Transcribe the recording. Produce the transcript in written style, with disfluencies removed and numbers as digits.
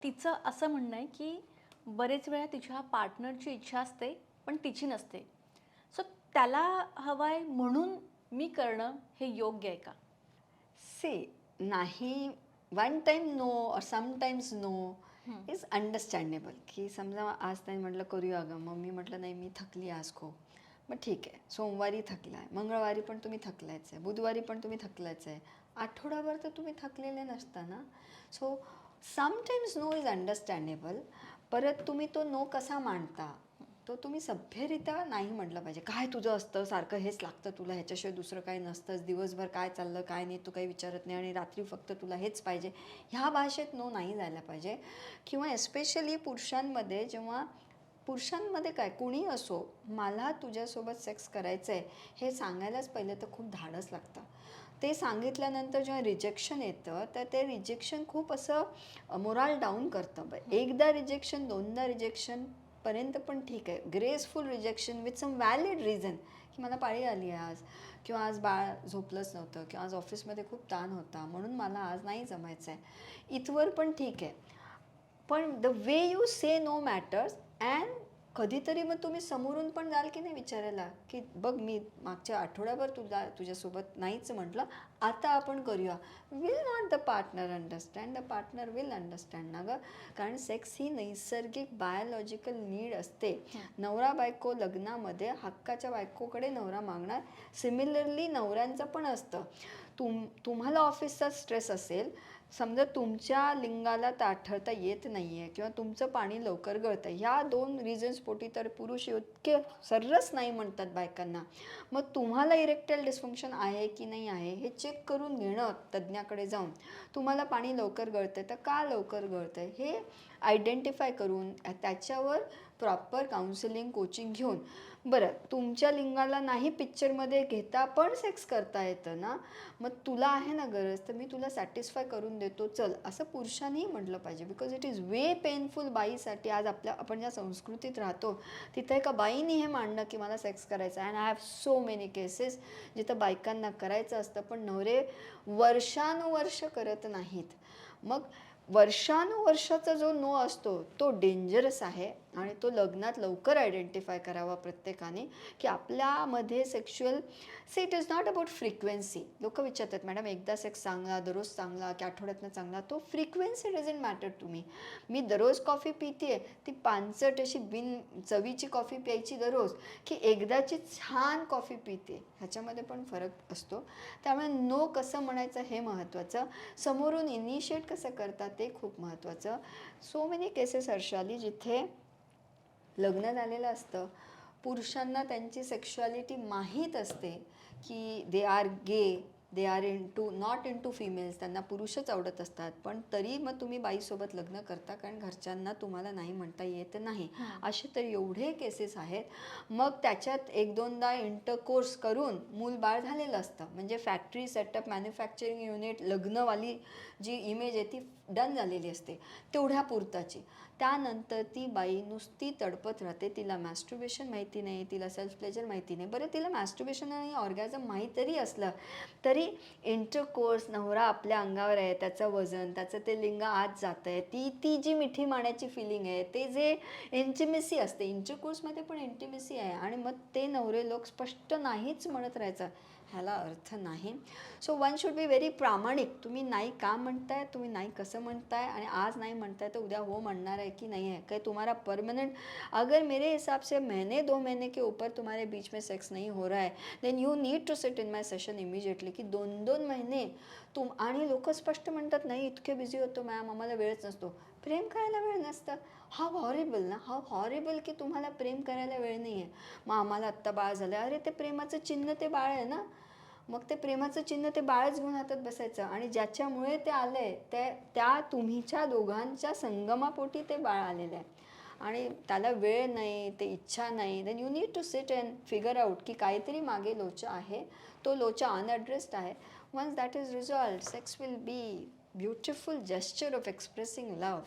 तिचं असं म्हणणं आहे की बरेच वेळा तिच्या पार्टनरची इच्छा असते पण तिची नसते. सो त्याला हवंय म्हणून मी करणं हे योग्य आहे का? सी नाही, वन टाइम नो और समटाइम्स नो इज अंडरस्टँडेबल. की समजा आज नाही म्हटलं करूया ग, मग मी म्हटलं नाही मी थकली आज खूप, मग ठीक आहे, सोमवारी थकलाय, मंगळवारी पण तुम्ही थकलायच आहे, बुधवारी पण तुम्ही थकलायच आहे, आठवडाभर तर तुम्ही थकलेले नसता ना. So sometimes no is understandable. परत तुम्ही तो नो कसा मांडता, तो तुम्ही सभ्यरित्या नाही म्हटलं पाहिजे. काय तुझं असतं, सारखं हेच लागतं तुला, ह्याच्याशिवाय दुसरं काही नसतंच, दिवसभर काय चाललं काय नाही तू काही विचारत नाही आणि रात्री फक्त तुला हेच पाहिजे, ह्या भाषेत नो नाही जायला पाहिजे. किंवा एस्पेशली पुरुषांमध्ये, जेव्हा पुरुषांमध्ये काय कुणी असो, मला तुझ्यासोबत सेक्स करायचं आहे हे सांगायलाच पहिलं तर खूप धाडस लागतं. ते सांगितल्यानंतर जेव्हा रिजेक्शन येतं तर ते रिजेक्शन खूप असं मोराल डाऊन करतं. एकदा रिजेक्शन, दोनदा रिजेक्शन पर्यंत पण ठीक आहे, graceful rejection with some valid reason, की मला पाळी आली आहे आज, किंवा आज बाळ झोपलंच नव्हतं, किंवा आज ऑफिसमध्ये खूप ताण होता म्हणून मला आज नाही जमायचं आहे, इथवर पण ठीक आहे. पण the way you say no matters. And कधीतरी मग तुम्ही समोरून पण जाल की नाही विचारायला, की बघ मी मागच्या आठवड्याभर तुझ्यासोबत नाहीच म्हटलं, आता आपण करूया. Will not the partner understand, the partner will understand ना गं. कारण सेक्स ही नैसर्गिक बायोलॉजिकल नीड असते. नवरा बायको लग्नामध्ये हक्काच्या बायकोकडे नवरा मागणार. सिमिलरली नवऱ्यांचं पण असतं. तुम्हाला ऑफिसचा स्ट्रेस असेल, समजा तुमच्या लिंगाला ताठरता येत नाही आहे किंवा तुमचं पाणी लवकर गळतं, ह्या दोन रिझन्स पोटी तर पुरुष इतके सर्रास नाही म्हणतात बायकांना. मग तुम्हाला इरेक्टाईल डिस्फंक्शन आहे की नाही आहे हे चेक करून घेणं तज्ज्ञाकडे जाऊन, तुम्हाला पाणी लवकर गळतं तर का लवकर गळतं हे आयडेंटिफाय करून त्याच्यावर प्रॉपर काउन्सिलिंग कोचिंग घेऊन, बरं तुमच्या लिंगाला नाही पिक्चरमध्ये घेता पण सेक्स करता येतं ना, मग तुला आहे ना गरज तर मी तुला सॅटिस्फाय करून देतो चल, असं पुरुषांनीही म्हटलं पाहिजे. Because it is way painful बाईसाठी. आज आपण ज्या संस्कृतीत राहतो तिथं एका बाईनी हे मांडणं की मला सेक्स करायचं आहे, and I have so many cases जिथं बायकांना करायचं असतं पण नवरे वर्षानुवर्ष करत नाहीत. मग वर्षानुवर्षाचा जो नो असतो तो डेंजरस आहे आणि तो लग्नात लवकर आयडेंटिफाय करावा प्रत्येकाने, की आपल्यामध्ये sexual see it is not about frequency. लोक विचारतात मॅडम एकदा सेक्स चांगला, दररोज चांगला की आठवड्यातनं चांगला, तो frequency doesn't matter to me. मी दररोज कॉफी पिते, ती पानसट अशी बिन चवीची कॉफी प्यायची दररोज, की एकदाची छान कॉफी पिते, ह्याच्यामध्ये पण फरक असतो. त्यामुळे नो कसं म्हणायचं हे महत्त्वाचं, समोरून इनिशिएट कसं करतात ते खूप महत्त्वाचं. सो मेनी केसेस हर्षाली जिथे लग्न झालेलं असतं, पुरुषांना त्यांची सेक्शुअलिटी माहीत असते की they are gay, they are not into females, त्यांना पुरुषच आवडत असतात, पण तरी मग तुम्ही बाईसोबत लग्न करता कारण घरच्यांना तुम्हाला नाही म्हणता येत नाही. असे तर एवढे केसेस आहेत. मग त्याच्यात एक दोनदा इंटरकोर्स करून मूल बाळ झालेलं असतं, म्हणजे फॅक्टरी सेटअप, मॅन्युफॅक्चरिंग युनिट, लग्नवाली जी इमेज आहे ती डन झालेली असते तेवढ्या पुरताची. त्यानंतर ती बाई नुसती तडपत राहते, तिला मॅस्टुर्बेशन माहिती नाही, तिला सेल्फ प्लेजर माहिती नाही. बरं तिला मॅस्टुर्बेशन आणि ऑर्गॅझम माहीतरी असलं तरी इंटरकोर्स, नवरा आपल्या अंगावर आहे, त्याचं वजन, त्याचं ते लिंग आत जातं आहे, ती जी मिठी मारण्याची फिलिंग आहे, ते जे इंटिमेसी असते, इंटरकोर्समध्ये पण इंटिमेसी आहे, आणि मग ते नवरे लोक स्पष्ट नाहीच म्हणत राहायचं, ह्याला अर्थ नाही. So one should be very प्रामाणिक. तुम्ही नाही का म्हणताय, तुम्ही नाही कसं म्हणताय, आणि आज नाही म्हणताय तर उद्या हो म्हणणार आहे की नाही आहे. काही तुम्हाला परमनेंट, अगर मेरे हिसाब से महीने 2 महीने के ऊपर तुम्हारे बीच में सेक्स नहीं हो रहा है, then you need to sit in my session immediately. की 2-2 महिने आणि लोक स्पष्ट म्हणतात नाही इतके बिझी होतो मॅम, आम्हाला वेळच नसतो. प्रेम करायला वेळ नसतं, हाव हॉरेबल ना, हाव हॉरेबल की तुम्हाला प्रेम करायला वेळ नाही आहे. मग आम्हाला आत्ता बाळ झालं, अरे ते प्रेमाचं चिन्ह ते बाळ आहे ना, मग ते प्रेमाचं चिन्ह ते बाळच घेऊन हातात बसायचं, आणि ज्याच्यामुळे ते आलं आहे त्या तुम्हीच्या दोघांच्या संगमापोटी ते बाळ आलेलं आहे, आणि त्याला वेळ नाही, ते इच्छा नाही. Then you need to sit and figure out की काहीतरी मागे लोचा आहे, तो लोचा अनॲड्रेस्ड आहे. Once that is resolved, sex will be beautiful gesture of expressing love.